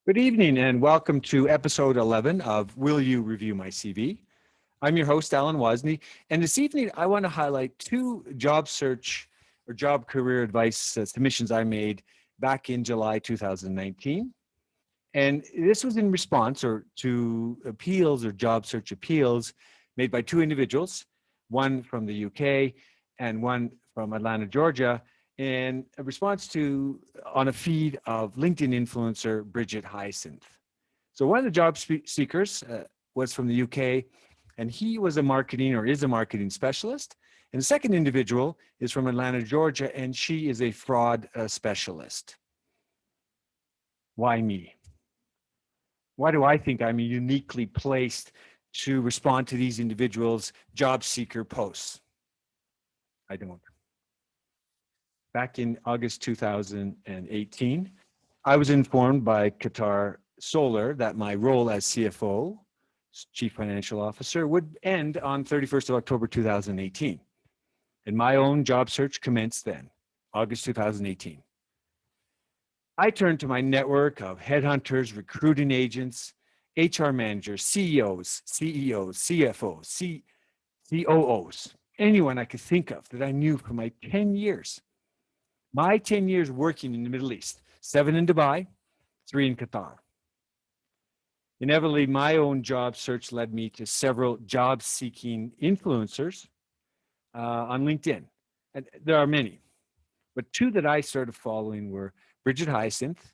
Good evening and welcome to episode 11 of Will You Review My CV? I'm your host, Alan Wozni, and this evening I want to highlight two job search or job career advice submissions I made back in July 2019. And this was in response to appeals or job search appeals made by two individuals, one from the UK and one from Atlanta, Georgia, in a response to on a feed of LinkedIn influencer Bridgette Hyacinth. So one of the job seekers was from the UK, and he was a marketing or is a marketing specialist. And the second individual is from Atlanta, Georgia, and she is a fraud specialist. Why me? Why do I think I'm uniquely placed to respond to these individuals' job seeker posts? I don't. Back in August 2018, I was informed by Qatar Solar that my role as CFO, Chief Financial Officer, would end on 31st of October 2018. And my own job search commenced then, August 2018. I turned to my network of headhunters, recruiting agents, HR managers, CEOs, CFOs, COOs, anyone I could think of that I knew for my 10 years. My 10 years working in the Middle East, 7 in Dubai, 3 in Qatar. Inevitably, my own job search led me to several job-seeking influencers on LinkedIn. And there are many, but two that I started following were Bridgette Hyacinth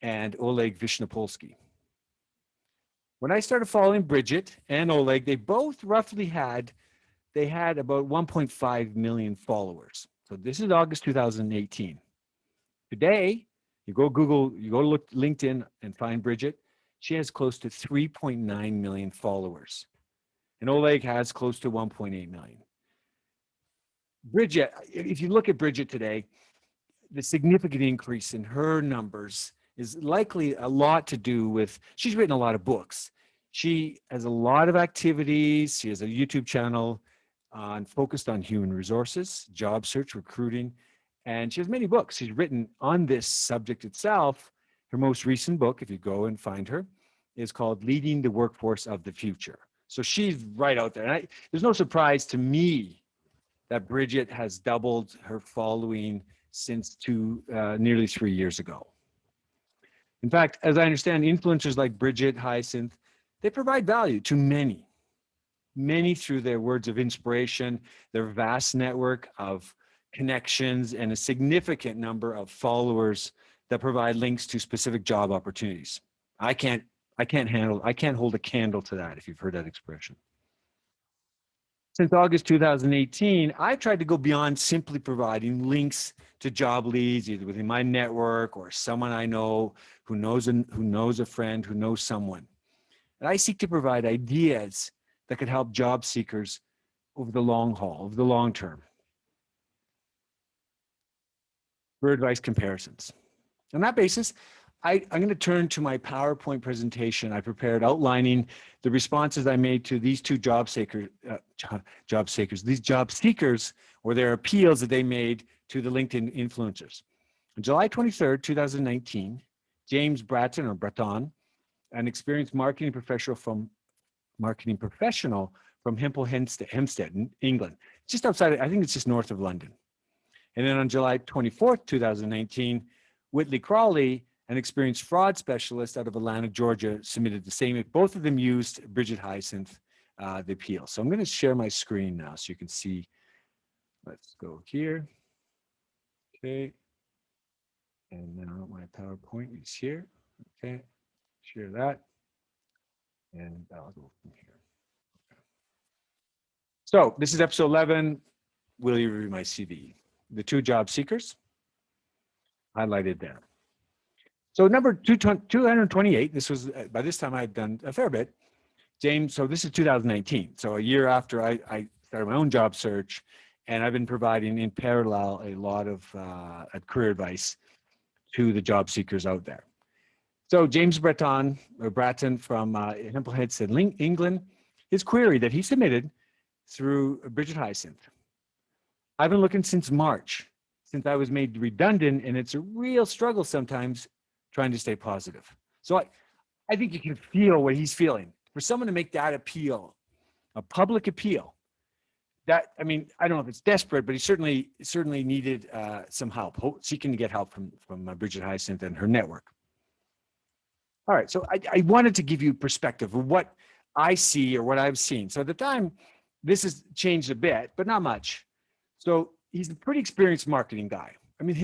and Oleg Vishnopolsky. When I started following Bridgette and Oleg, they both roughly had about 1.5 million followers. So this is August 2018. Today, you go look LinkedIn and find Bridgette. She has close to 3.9 million followers. And Oleg has close to 1.8 million. Bridgette, if you look at Bridgette today, the significant increase in her numbers is likely a lot to do with, she's written a lot of books. She has a lot of activities. She has a YouTube channel focused on human resources, job search, recruiting, and she has many books. She's written on this subject itself. Her most recent book, if you go and find her, is called Leading the Workforce of the Future. So she's right out there. And there's no surprise to me that Bridgette has doubled her following since nearly 3 years ago. In fact, as I understand, influencers like Bridgette Hyacinth, they provide value to many through their words of inspiration, their vast network of connections, and a significant number of followers that provide links to specific job opportunities. I can't hold a candle to that, if you've heard that expression. Since August 2018, I've tried to go beyond simply providing links to job leads, either within my network or someone I know who knows a friend who knows someone. And I seek to provide ideas that could help job seekers over the long haul, over the long term. For advice comparisons. On that basis, I'm going to turn to my PowerPoint presentation I prepared outlining the responses I made to these two job seekers, or their appeals that they made to the LinkedIn influencers. On July 23rd, 2019, James Bratton, an experienced marketing professional from Hemel Hempstead in England, just outside, I think it's just north of London. And then on July 24th, 2019, Whitley Crowley, an experienced fraud specialist out of Atlanta, Georgia, submitted the same. Both of them used Bridgette Hyacinth, the appeal. So I'm going to share my screen now so you can see. Let's go here. Okay. And now my PowerPoint is here. Okay. Share that. And I'll go from here. Okay. So this is episode 11. Will you review my CV? The two job seekers highlighted there. So number 228, this was, by this time I had done a fair bit. James, so this is 2019. So a year after I started my own job search, and I've been providing in parallel a lot of career advice to the job seekers out there. So James Bratton from Hemel Hempstead, England, his query that he submitted through Bridgette Hyacinth. I've been looking since March, since I was made redundant, and it's a real struggle sometimes trying to stay positive. So I think you can feel what he's feeling. For someone to make that appeal, a public appeal, that, I mean, I don't know if it's desperate, but he certainly needed some help, seeking to get help from Bridgette Hyacinth and her network. All right, so I wanted to give you perspective of what I see or what I've seen. So at the time, this has changed a bit, but not much. So he's a pretty experienced marketing guy. I mean,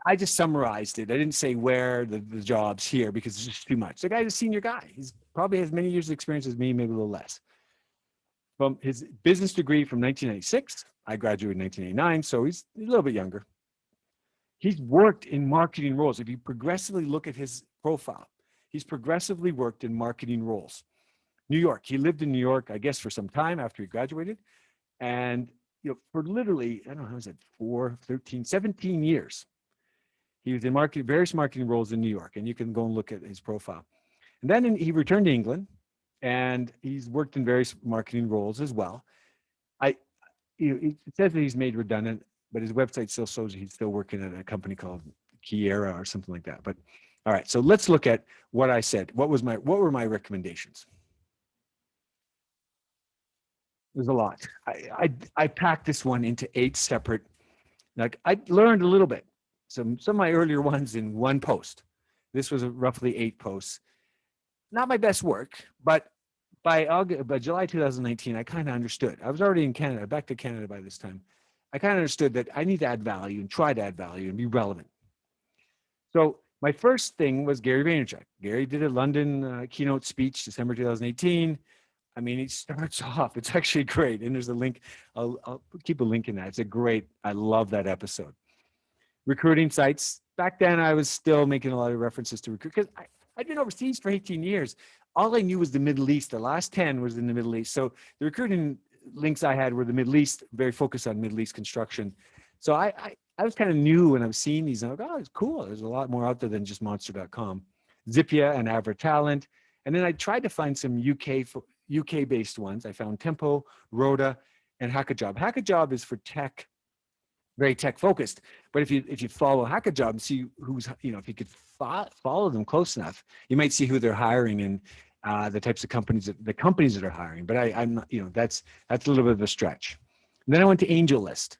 I just summarized it. I didn't say where the job's here because it's just too much. The guy's a senior guy. He's probably has many years of experience as me, maybe a little less. From his business degree from 1996, I graduated in 1989, so he's a little bit younger. He's worked in marketing roles. If you progressively look at his profile, he's progressively worked in marketing roles. New York, he lived in New York, I guess, for some time after he graduated. And for literally, I don't know, how was it, 17 years. He was in various marketing roles in New York, and you can go and look at his profile. And then he returned to England, and he's worked in various marketing roles as well. It says that he's made redundant, but his website still shows he's still working at a company called Kiera or something like that. But all right, so let's look at what I said. What were my recommendations? There's a lot. I packed this one into 8 separate. Like, I learned a little bit. Some of my earlier ones in one post. This was roughly 8 posts. Not my best work, but by July 2019, I kind of understood. I was already in Canada, back to Canada by this time. I kind of understood that I need to add value and try to add value and be relevant. So my first thing was Gary Vaynerchuk. Gary did a London keynote speech, December 2018. I mean, he starts off, it's actually great. And there's a link, I'll keep a link in that. I love that episode. Recruiting sites. Back then, I was still making a lot of references to recruit because I'd been overseas for 18 years. All I knew was the Middle East. The last 10 was in the Middle East. So the recruiting links I had were the Middle East, very focused on Middle East construction. So I was kind of new when I was seeing these. And I was like, oh, it's cool. There's a lot more out there than just monster.com. Zipia and AdverTalent. And then I tried to find some UK-based ones. I found Tempo, Rhoda, and Hackajob. Hackajob is for tech, very tech focused. But if you follow Hackajob and see who's, if you could follow them close enough, you might see who they're hiring and the types of companies that are hiring. But I'm not, that's a little bit of a stretch. And then I went to AngelList.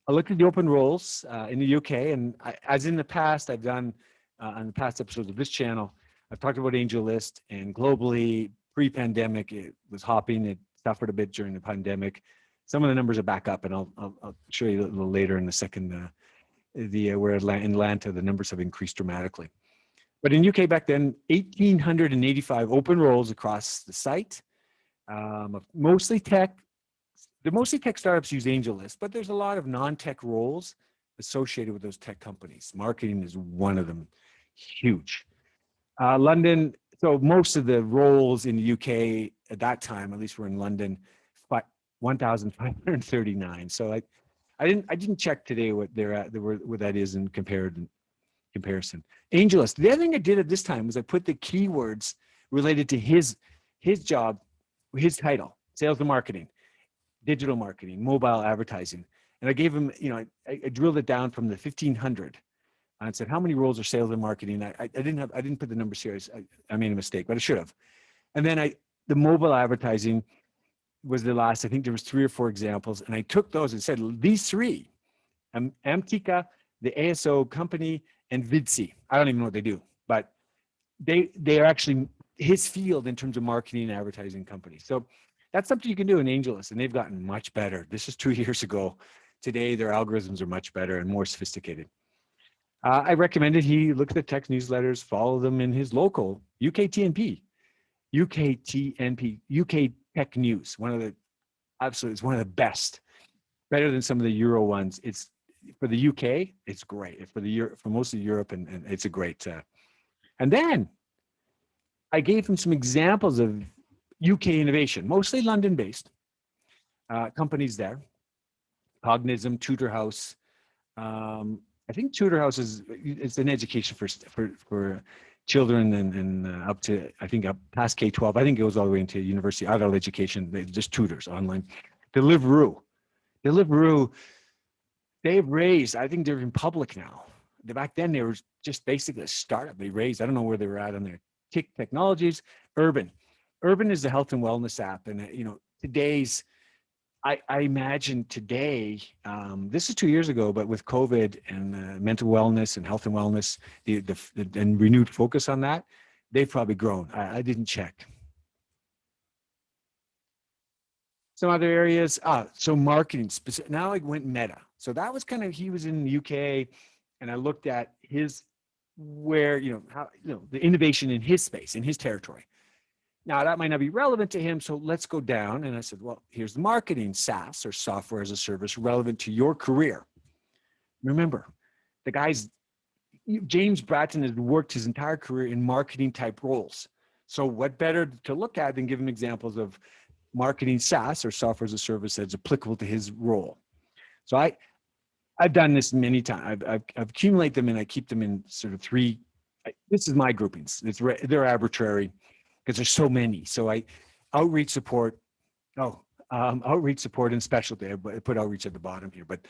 I looked at the open roles in the UK, and as in the past, I've done on the past episodes of this channel, I've talked about AngelList, and globally, pre-pandemic, it was hopping. It suffered a bit during the pandemic. Some of the numbers are back up, and I'll show you a little later in the second, where in Atlanta, the numbers have increased dramatically. But in UK back then, 1,885 open roles across the site, mostly tech. Mostly tech startups use AngelList, but there's a lot of non-tech roles associated with those tech companies. Marketing is one of them, huge. London, so most of the roles in the UK at that time, at least were in London, 1,539. So I didn't check today what they're at, what that is in comparison. AngelList. The other thing I did at this time was I put the keywords related to his job, his title, sales and marketing, digital marketing, mobile advertising. And I gave him, I drilled it down from the 1,500 and said, how many roles are sales and marketing? I didn't put the numbers here. I made a mistake, but I should have. And then the mobile advertising was the last. I think there was 3 or 4 examples. And I took those and said, these 3, Amtika, the ASO company, and Vidsi. I don't even know what they do, but they are actually his field in terms of marketing and advertising companies. So that's something you can do in AngelList, and they've gotten much better. This is 2 years ago. Today, their algorithms are much better and more sophisticated. I recommended he look at the tech newsletters, follow them in his local UK Tech News. It's one of the best, better than some of the Euro ones. It's for the UK, it's great. For most of Europe, and it's a great. And then I gave him some examples of UK innovation, mostly London-based companies there. Cognism, Tutor House. I think Tutor House it's an education for children and up to, I think, up past K-12. I think it goes all the way into university, adult education. They just tutors online. Deliveroo, they've raised, I think they're in public now. back then they were just basically a startup. They raised, I don't know where they were at on their technologies. Urban is the health and wellness app. And, today's, I imagine today, this is 2 years ago, but with COVID and mental wellness and health and wellness, and renewed focus on that, they've probably grown. I didn't check. Some other areas, so marketing. Now I went meta. So that was kind of, he was in the UK, and I looked at where, how, the innovation in his space, in his territory. Now, that might not be relevant to him, so let's go down. And I said, well, here's the marketing SaaS, or software as a service, relevant to your career. Remember, James Bratton has worked his entire career in marketing type roles. So what better to look at than give him examples of marketing SaaS, or software as a service, that's applicable to his role. So I've done this many times. I've accumulated them, and I keep them in sort of three. This is my groupings. They're arbitrary, because there's so many. So outreach support and specialty. I put outreach at the bottom here. But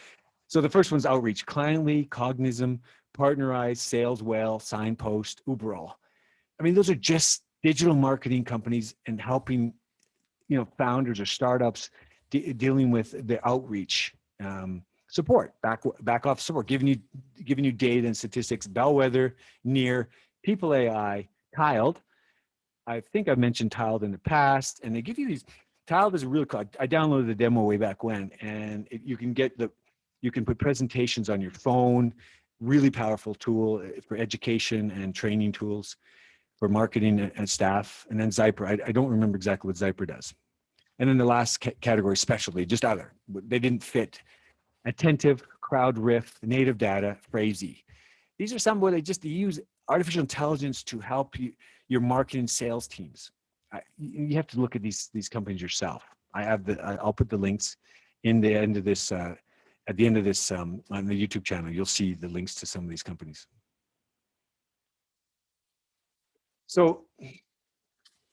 so the first one's outreach: Cliently, Cognism, Partnerize, Sales Whale, Signpost, Uberall. I mean, those are just digital marketing companies and helping, founders or startups dealing with the outreach support, back office support, giving you data and statistics. Bellwether, Near, People AI, Tiled. I think I've mentioned Tiled in the past, and they give you these. Tiled is a really cool. I downloaded the demo way back when, and you can put presentations on your phone. Really powerful tool for education and training tools for marketing and staff. And then Zyper. I don't remember exactly what Zyper does. And then the last category, specialty, just other. They didn't fit. Attentive, CrowdRiff, Native Data, Phrasey. These are some where they use artificial intelligence to help your marketing sales teams. You have to look at these companies yourself. I'll put the links in the end of this, at the end of this on the YouTube channel. You'll see the links to some of these companies. So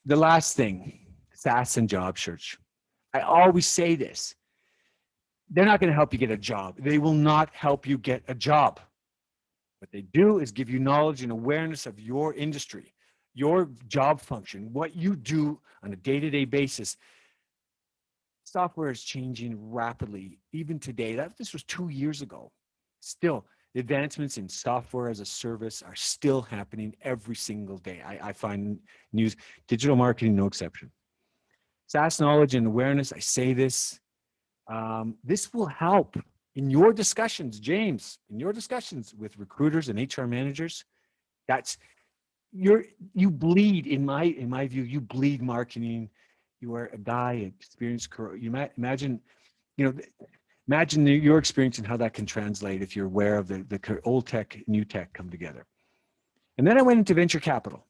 the last thing, SaaS and job search. I always say this. They're not going to help you get a job. They will not help you get a job. What they do is give you knowledge and awareness of your industry, your job function, what you do on a day-to-day basis. Software is changing rapidly. Even today, this was 2 years ago. Still, the advancements in software as a service are still happening every single day. I find news, digital marketing, no exception. SaaS knowledge and awareness, I say this. This will help in your discussions, James, in your discussions with recruiters and HR managers. You bleed, in my view, you bleed marketing. You are a guy, experienced. Imagine your experience and how that can translate if you're aware of the old tech, new tech come together. And then I went into venture capital,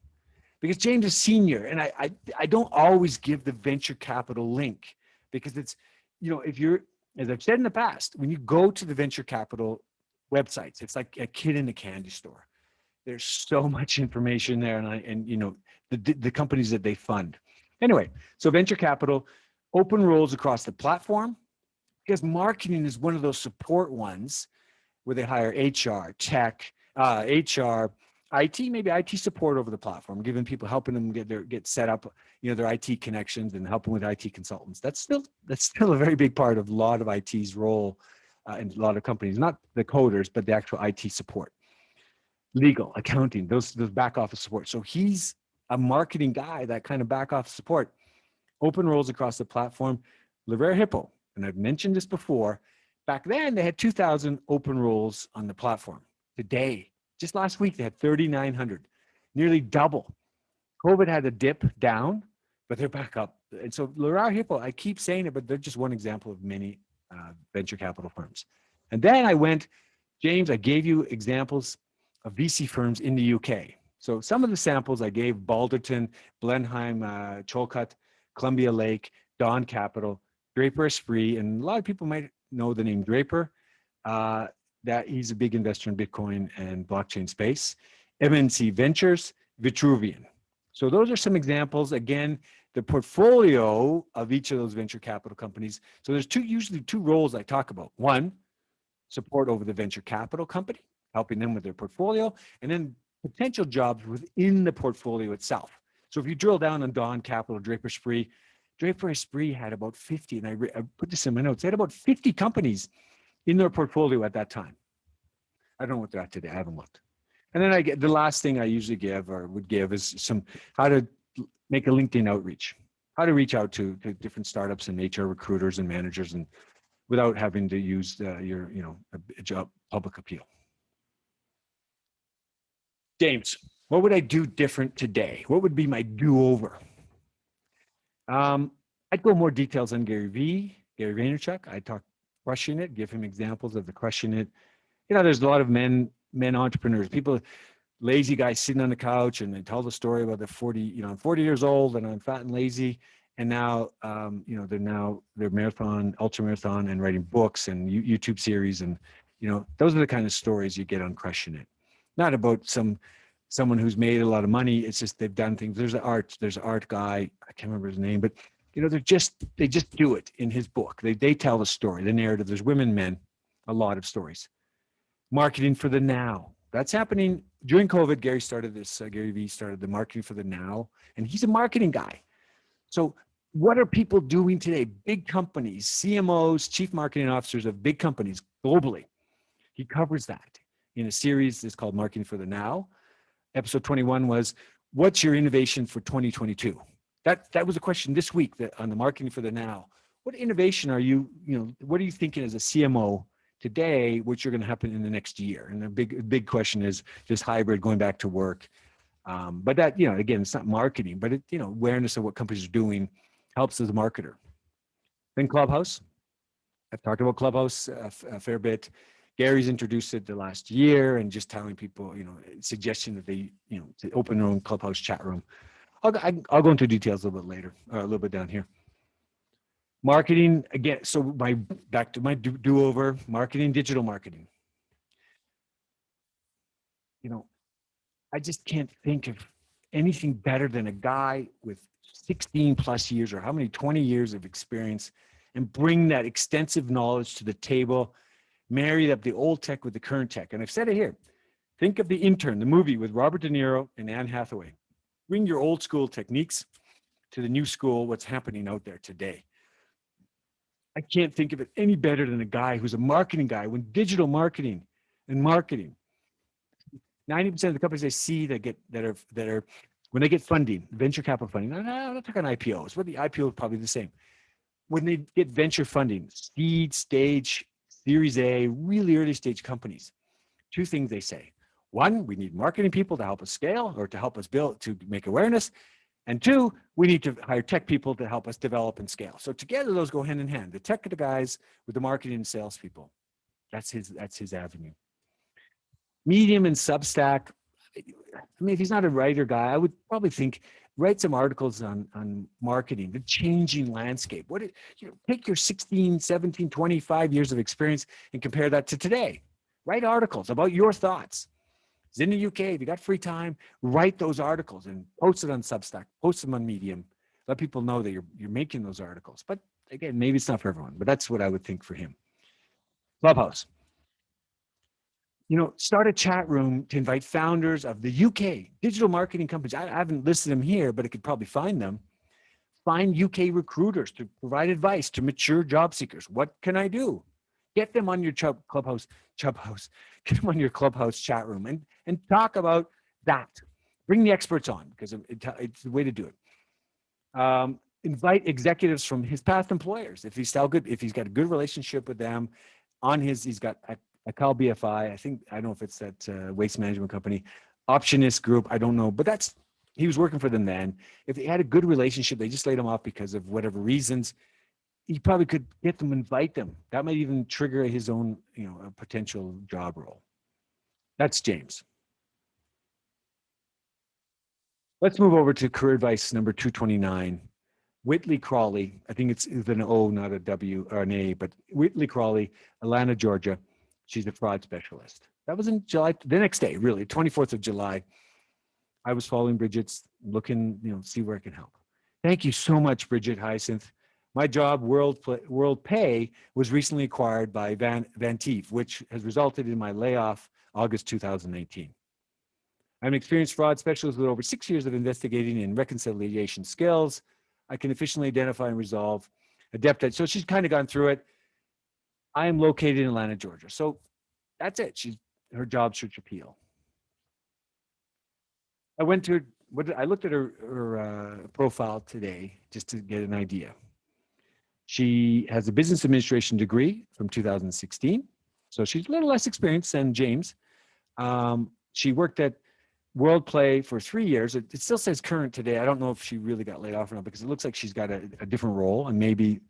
because James is senior, and I don't always give the venture capital link, because it's, if you're, as I've said in the past, when you go to the venture capital websites, it's like a kid in a candy store. There's so much information there, and the companies that they fund. Anyway, so venture capital, open roles across the platform, because marketing is one of those support ones where they hire HR, tech, HR, IT, maybe IT support over the platform, giving people, helping them get set up, their IT connections, and helping with IT consultants. That's still a very big part of a lot of IT's role in a lot of companies, not the coders, but the actual IT support. Legal, accounting, those back office support. So he's a marketing guy, that kind of back office support. Open roles across the platform. Rare Hippo, and I've mentioned this before, back then they had 2,000 open roles on the platform. Today, just last week, they had 3,900, nearly double. COVID had a dip down, but they're back up. And so Rare Hippo, I keep saying it, but they're just one example of many venture capital firms. And then James, I gave you examples of VC firms in the UK. So some of the samples I gave: Balderton, Blenheim, Cholcut, Columbia Lake, Dawn Capital, Draper Esprit, and a lot of people might know the name Draper. That he's a big investor in Bitcoin and blockchain space. MNC Ventures, Vitruvian. So those are some examples. Again, the portfolio of each of those venture capital companies. So there's usually two roles I talk about. One, support over the venture capital company, helping them with their portfolio, and then potential jobs within the portfolio itself. So if you drill down on Dawn Capital, Draper Spree had about 50, and I put this in my notes, they had about 50 companies in their portfolio at that time. I don't know what they're at today. I haven't looked. And then I get the last thing I usually give or would give is some how to make a LinkedIn outreach, how to reach out to different startups and HR recruiters and managers, and without having to use your a job public appeal. James, what would I do different today? What would be my do-over? I'd go more details on Gary Vaynerchuk. I'd talk crushing it, give him examples of the crushing it. There's a lot of men entrepreneurs, people, lazy guys sitting on the couch, and they tell the story about the 40, I'm 40 years old and I'm fat and lazy. And now, they're marathon, ultra marathon, and writing books and YouTube series. And, those are the kind of stories you get on crushing it. Not about someone who's made a lot of money. It's just, they've done things. There's an art guy. I can't remember his name, but they just do it in his book. They tell the story, the narrative. There's women, men, a lot of stories. Marketing for the now. That's happening during COVID. Gary V started the marketing for the now, and he's a marketing guy. So what are people doing today? Big companies, CMOs, chief marketing officers of big companies globally. He covers that in a series that's called Marketing for the Now. Episode 21 was, what's your innovation for 2022? That was a question this week on the Marketing for the Now. What innovation what are you thinking as a CMO today, which are going to happen in the next year? And the big question is just hybrid, going back to work. But that, again, it's not marketing, but awareness of what companies are doing helps as a marketer. Then Clubhouse. I've talked about Clubhouse a fair bit. Gary's introduced it the last year, and just telling people, suggesting that they, to open their own Clubhouse chat room. I'll go into details a little bit later, a little bit down here. Marketing, again, so back to my do-over, marketing, digital marketing. I just can't think of anything better than a guy with 16 plus years, or how many, 20 years of experience, and bring that extensive knowledge to the table, marry up the old tech with the current tech. And I've said it here, think of The Intern, the movie with Robert De Niro and Anne Hathaway. Bring your old school techniques to the new school, what's happening out there today. I can't think of it any better than a guy who's a marketing guy. When digital marketing and marketing, 90% of the companies I see that are when they get funding, venture capital funding, I'm not talking IPOs, but the IPO is probably the same. When they get venture funding, seed stage, Series A, really early stage companies, two things they say. One, we need marketing people to help us scale or to help us build, to make awareness. And two, we need to hire tech people to help us develop and scale. So together, those go hand in hand. The tech guys with the marketing and sales people. That's his avenue. Medium and Substack. I mean, if he's not a writer guy, I would probably think write some articles on marketing, the changing landscape. Take your 16, 17, 25 years of experience and compare that to today. Write articles about your thoughts. It's in the UK. If you got free time, write those articles and post it on Substack, post them on Medium. Let people know that you're making those articles. But again, maybe it's not for everyone, but that's what I would think for him. Clubhouse. Start a chat room to invite founders of the UK digital marketing companies. I haven't listed them here, but I could probably find them. Find UK recruiters to provide advice to mature job seekers. What can I do? Get them on your Clubhouse. Get them on your Clubhouse chat room and talk about that. Bring the experts on, because it's the way to do it. Invite executives from his past employers. If he's got a good relationship with them, he's got a Cal BFI. I don't know if it's that waste management company, Optionist Group. I don't know, but he was working for them then. If they had a good relationship, they just laid him off because of whatever reasons. He probably could get them, invite them. That might even trigger his own, a potential job role. That's James. Let's move over to career advice number 229. Whitley Crowley. I think it's an O, not a W or an A, but Whitley Crowley, Atlanta, Georgia. She's a fraud specialist. That was in July, the next day, really, 24th of July. I was following Bridgette's, looking, see where I can help. Thank you so much, Bridgette Hyacinth. My job, World Pay, was recently acquired by Vanteef, which has resulted in my layoff August 2019. I'm an experienced fraud specialist with over 6 years of investigating and reconciliation skills. I can efficiently identify and resolve adept at. So she's kind of gone through it. I am located in Atlanta, Georgia. So that's it. She's her job search appeal. I went to I looked at her profile today just to get an idea. She has a business administration degree from 2016. So she's a little less experienced than James. She worked at WorldPlay for 3 years. It still says current today. I don't know if she really got laid off or not, because it looks like she's got a different role, and maybe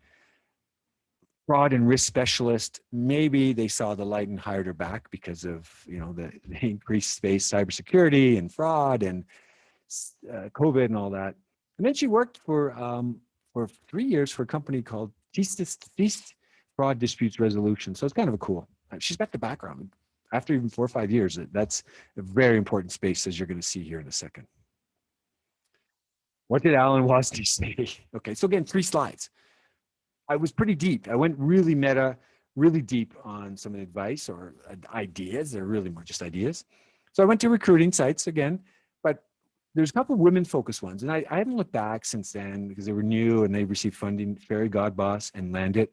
fraud and risk specialist. Maybe they saw the light and hired her back because of the increased space, cybersecurity and fraud and COVID and all that. And then she worked for 3 years for a company called Cease Fraud Disputes Resolution. So it's kind of a cool. She's got the background. After even 4 or 5 years, that's a very important space, as you're going to see here in a second. What did Alan Wozni say? Okay, so again, 3 slides. I was pretty deep. I went really meta, really deep on some advice or ideas. They're really more just ideas. So I went to recruiting sites again, but there's a couple of women-focused ones. And I haven't looked back since then because they were new and they received funding, Fairy Godboss and Landit.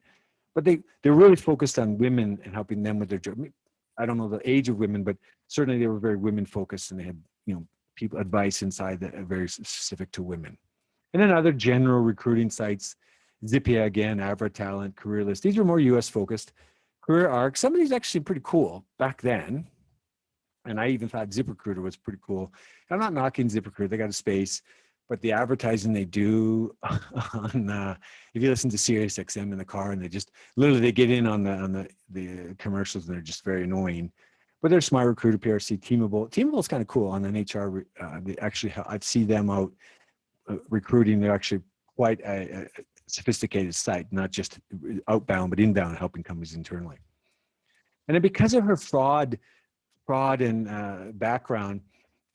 But they're really focused on women and helping them with their job. I don't know the age of women, but certainly they were very women-focused, and they had people advice inside that are very specific to women. And then other general recruiting sites, Zipia again, Avra Talent, CareerList. These were more US focused. CareerArc, some of these actually pretty cool back then. And I even thought ZipRecruiter was pretty cool. I'm not knocking ZipRecruiter, they got a space, but the advertising they do on, if you listen to SiriusXM in the car, and they just literally they get in on the commercials, and they're just very annoying. But there's Smart Recruiter, PRC, Teamable. Teamable is kind of cool on an HR. They actually, I've seen them out recruiting. They're actually quite a sophisticated site, not just outbound, but inbound, helping companies internally. And then because of her fraud and background,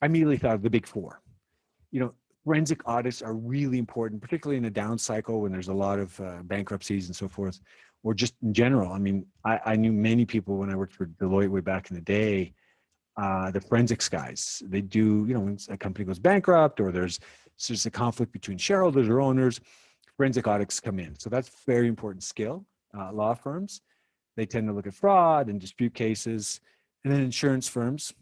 I immediately thought of the big 4. Forensic audits are really important, particularly in a down cycle when there's a lot of bankruptcies and so forth, or just in general. I mean, I knew many people when I worked for Deloitte way back in the day, the forensics guys. They do, when a company goes bankrupt or there's a conflict between shareholders or owners, forensic audits come in. So that's a very important skill. Law firms, they tend to look at fraud and dispute cases. And then insurance firms,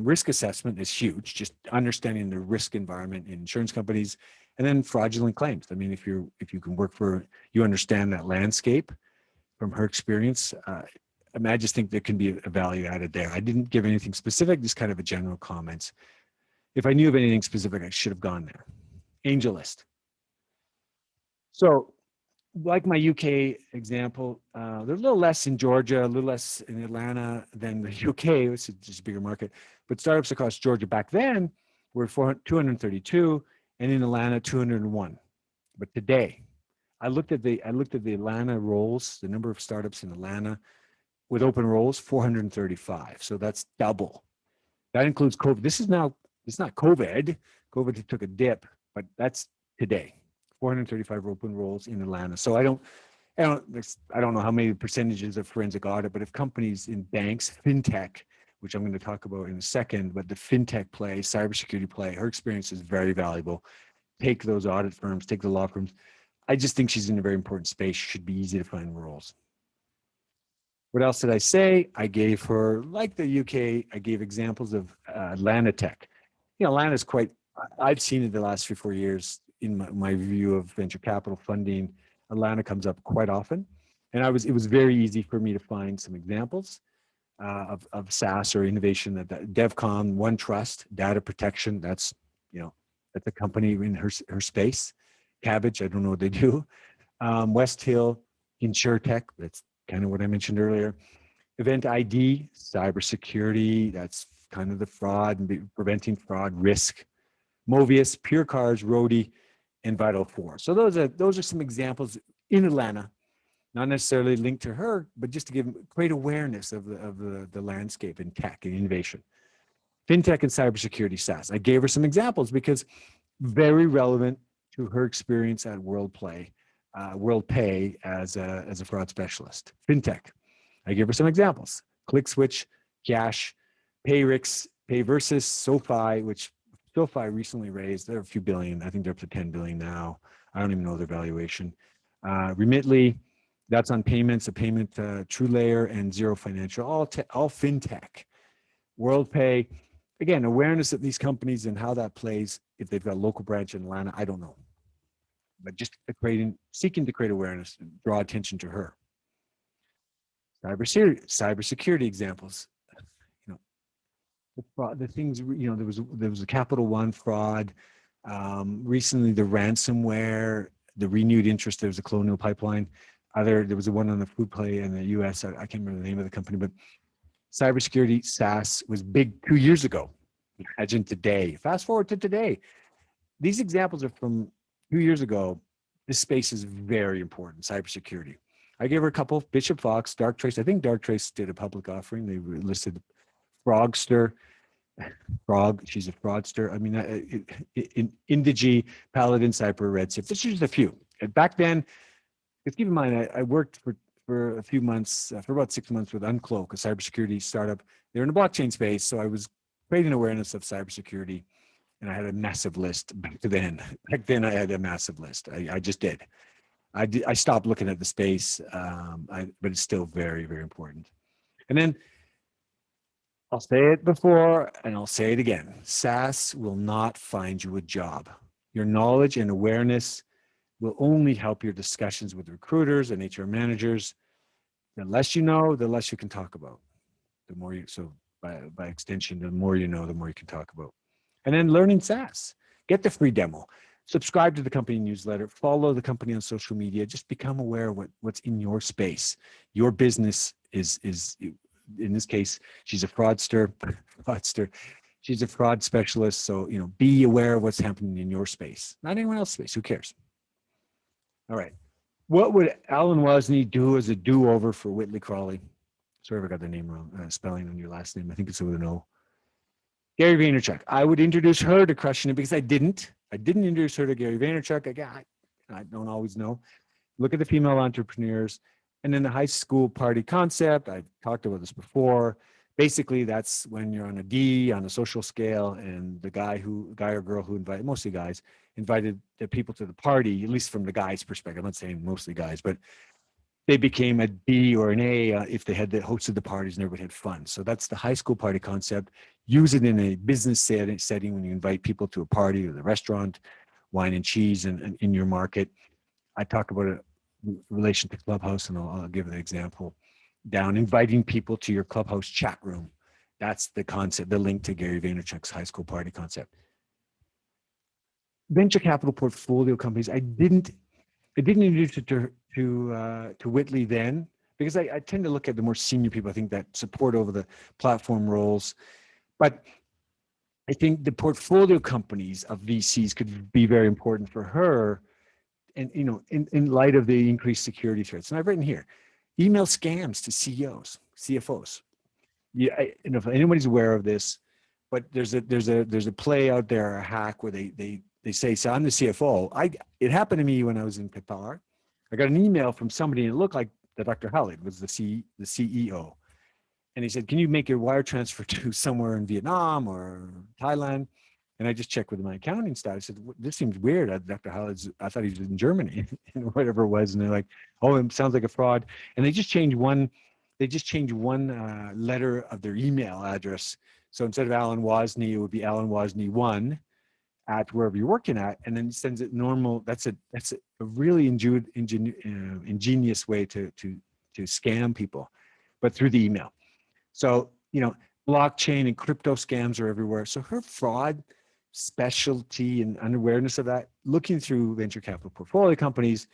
risk assessment is huge, just understanding the risk environment in insurance companies. And then fraudulent claims. I mean, if you can work you understand that landscape from her experience, I just think there can be a value added there. I didn't give anything specific, just kind of a general comments. If I knew of anything specific, I should have gone there. AngelList. So like my UK example, they're a little less in Georgia, a little less in Atlanta than the UK, which is just a bigger market. But startups across Georgia back then were 232, and in Atlanta 201. But today, I looked at the Atlanta roles, the number of startups in Atlanta with open roles, 435. So that's double. That includes COVID. It's not COVID. COVID took a dip, but that's today. 435 open roles in Atlanta. So I don't know how many percentages of forensic audit, but if companies in banks, FinTech, which I'm going to talk about in a second, but the FinTech play, cybersecurity play, her experience is very valuable. Take those audit firms, take the law firms. I just think she's in a very important space. Should be easy to find roles. What else did I say? I gave her, like the UK, I gave examples of Atlanta Tech. Atlanta's I've seen it the last 3 or 4 years in my view of venture capital funding. Atlanta comes up quite often. And it was very easy for me to find some examples of SaaS or innovation that DevCon, OneTrust, data protection, that's a company in her space. Cabbage, I don't know what they do. West Hill, InsurTech, that's kind of what I mentioned earlier. Event ID, cybersecurity, that's kind of the fraud and preventing fraud risk. Movius, Pure Cars, Roadie, and Vital 4. So those are some examples in Atlanta, not necessarily linked to her, but just to give great awareness of the landscape in tech and innovation. FinTech and cybersecurity SaaS. I gave her some examples because very relevant to her experience at WorldPay as a fraud specialist. FinTech. I gave her some examples. ClickSwitch, Cash, Payversus, SoFi, which SoFi recently raised. They're a few billion. I think they're up to 10 billion now. I don't even know their valuation. Remitly, that's on payments, a payment, TrueLayer, and Zero Financial, all fintech. WorldPay, again, awareness of these companies and how that plays. If they've got a local branch in Atlanta, I don't know, but just seeking to create awareness, draw attention to her. Cybersecurity examples. You know, the things. You know, there was a Capital One fraud. Recently, the ransomware, the renewed interest. There was a Colonial Pipeline. There was a one on the food play in the U.S. I can't remember the name of the company, but CyberSecurity SaaS was big 2 years ago. Imagine today. Fast forward to today. These examples are from 2 years ago. This space is very important, cybersecurity. I gave her a couple, Bishop Fox, Darktrace. I think Darktrace did a public offering. They listed Frogster. She's a fraudster. I mean, Indigi, Paladin, Cyber, RedSift. This is just a few. And back then, because keep in mind, I worked for a few months, for about 6 months with Uncloak, a cybersecurity startup. They're in the blockchain space, so I was creating awareness of cybersecurity, and I had a massive list back then. Back then, I had a massive list. I just did. I stopped looking at the space, but it's still very, very important. And then I'll say it before and I'll say it again. SaaS will not find you a job. Your knowledge and awareness will only help your discussions with recruiters and HR managers. The less you know, the less you can talk about. The more you, so by extension, the more you know, the more you can talk about. And then learning SaaS. Get the free demo. Subscribe to the company newsletter. Follow the company on social media. Just become aware of what's in your space. Your business is in this case, she's a fraudster. She's a fraud specialist. So, you know, be aware of what's happening in your space, not anyone else's space. Who cares? All right. What would Alan Wozni do as a do-over for Whitley Crowley? Sorry if I got the name wrong, spelling on your last name. I think it's with an O. Gary Vaynerchuk. I would introduce her to Crushing It because I didn't introduce her to Gary Vaynerchuk. I don't always know. Look at the female entrepreneurs. And then the high school party concept. I've talked about this before. Basically, that's when you're on a D on a social scale, and the guy or girl who invited, mostly guys, invited the people to the party, at least from the guy's perspective. I'm not saying mostly guys, but they became a D or an A if they had hosted the parties and everybody had fun. So that's the high school party concept. Use it in a business setting when you invite people to a party or the restaurant, wine and cheese, and in your market. I talk about it in relation to Clubhouse, and I'll give an example down. Inviting people to your Clubhouse chat room. That's the concept, the link to Gary Vaynerchuk's high school party concept. Venture capital portfolio companies. I didn't introduce it to Whitley then, because I tend to look at the more senior people, I think, that support over the platform roles. But I think the portfolio companies of VCs could be very important for her, and you know, in light of the increased security threats. And I've written here, email scams to CEOs, CFOs. Yeah, and if anybody's aware of this, but there's a play out there, a hack where they say, so I'm the CFO. It happened to me when I was in Qatar. I got an email from somebody, and it looked like that Dr. Khalid was the CEO. And he said, can you make your wire transfer to somewhere in Vietnam or Thailand? And I just checked with my accounting staff. I said, this seems weird. Dr. Khalid's, I thought he was in Germany, whatever it was. And they're like, oh, it sounds like a fraud. And they just changed one letter of their email address. So instead of Alan Wozni, it would be Alan Wozni1 at wherever you're working at, and then sends it normal. That's a really ingenious way to scam people, but through the email. So, you know, blockchain and crypto scams are everywhere. So her fraud specialty and unawareness of that, looking through venture capital portfolio companies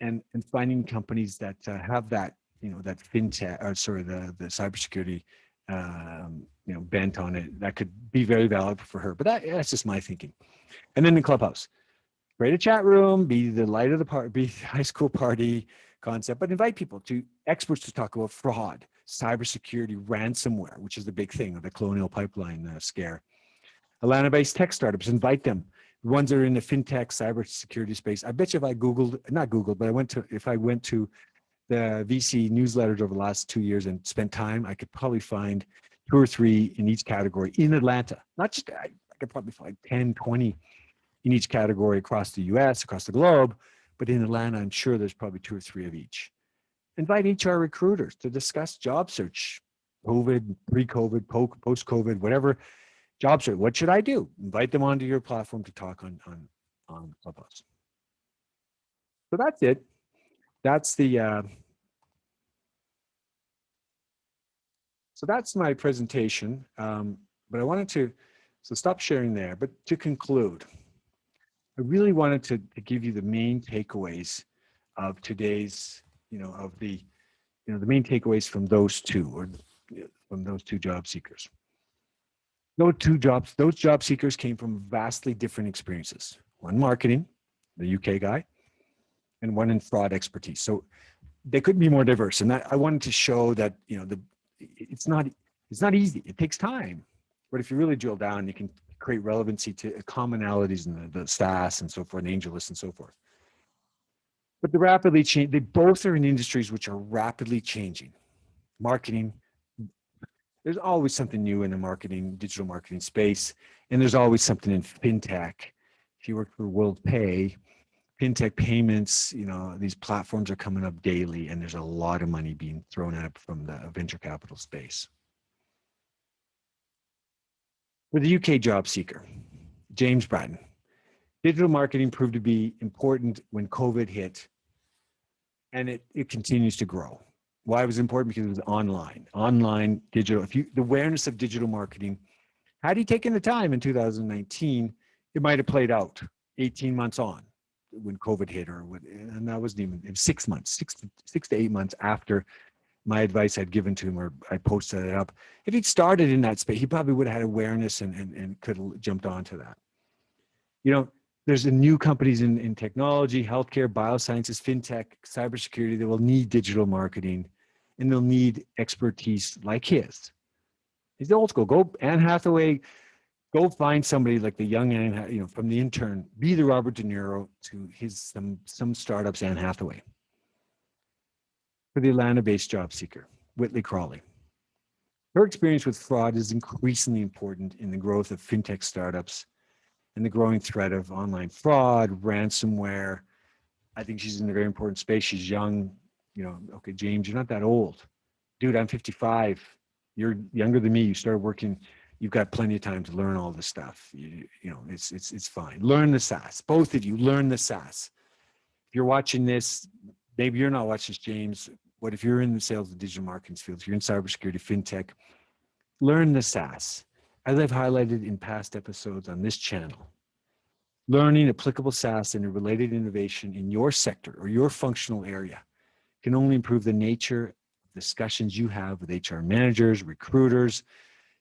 and finding companies that have that, you know, that fintech, or sorry, the cybersecurity, you know, bent on it, that could be very valuable for her. But that's just my thinking. And then the Clubhouse, create a chat room, be the light of the party, be the high school party concept, but invite people to experts to talk about fraud, cybersecurity, ransomware, which is the big thing of the Colonial Pipeline scare. Atlanta-based tech startups, invite them. The ones that are in the FinTech cybersecurity space. I bet you if I if I went to the VC newsletters over the last 2 years and spent time, I could probably find 2 or 3 in each category in Atlanta. Not just, I could probably find 10, 20 in each category across the US, across the globe, but in Atlanta, I'm sure there's probably 2 or 3 of each. Invite HR recruiters to discuss job search, COVID, pre-COVID, post-COVID, whatever job search. What should I do? Invite them onto your platform to talk on Clubhouse. So that's it. That's the, so that's my presentation. But I wanted to, so stop sharing there, but to conclude, I really wanted to give you the main takeaways of today's, of the, the main takeaways from those two, or from those 2 job seekers. Those job seekers came from vastly different experiences. One marketing, the UK guy, and one in fraud expertise. So they couldn't be more diverse. And I wanted to show that, it's not easy. It takes time. But if you really drill down, you can create relevancy to commonalities in the SaaS and so forth, and AngelList and so forth. But they both are in industries which are rapidly changing. Marketing, there's always something new in the digital marketing space, and there's always something in FinTech. If you work for WorldPay, FinTech payments, these platforms are coming up daily, and there's a lot of money being thrown at from the venture capital space. For the UK job seeker, James Bratton, digital marketing proved to be important when COVID hit, and it continues to grow. Why it was important? Because it was online digital. The awareness of digital marketing, had he taken the time in 2019, it might have played out 18 months on when COVID hit, and that wasn't even, it was 6 months, 6 to 8 months after my advice I'd given to him, or I posted it up. If he'd started in that space, he probably would have had awareness and could have jumped onto that. There's the new companies in technology, healthcare, biosciences, FinTech, cybersecurity that will need digital marketing, and they'll need expertise like his. He's the old school. Go Anne Hathaway, go find somebody like the young Anne, from the intern, be the Robert De Niro to some startups, Anne Hathaway. For the Atlanta-based job seeker, Whitley Crowley. Her experience with fraud is increasingly important in the growth of FinTech startups and the growing threat of online fraud, ransomware. I think she's in a very important space. She's young. Okay, James, you're not that old. Dude, I'm 55. You're younger than me. You started working. You've got plenty of time to learn all this stuff. It's fine. Learn the SaaS. Both of you, learn the SaaS. If you're watching this, maybe you're not watching this, James. What if you're in the sales and digital marketing field? If you're in cybersecurity, FinTech, learn the SaaS. As I've highlighted in past episodes on this channel, learning applicable SaaS and related innovation in your sector or your functional area can only improve the nature of discussions you have with HR managers, recruiters,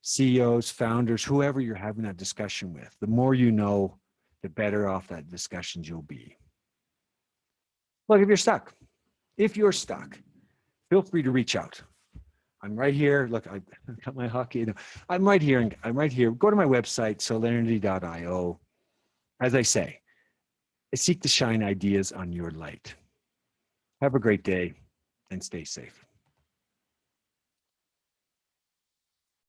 CEOs, founders, whoever you're having that discussion with. The more you know, the better off that discussions you'll be. Look, if you're stuck, feel free to reach out. I'm right here. Look, I got my hockey. I'm right here. Go to my website, solarity.io. As I say, I seek to shine ideas on your light. Have a great day and stay safe.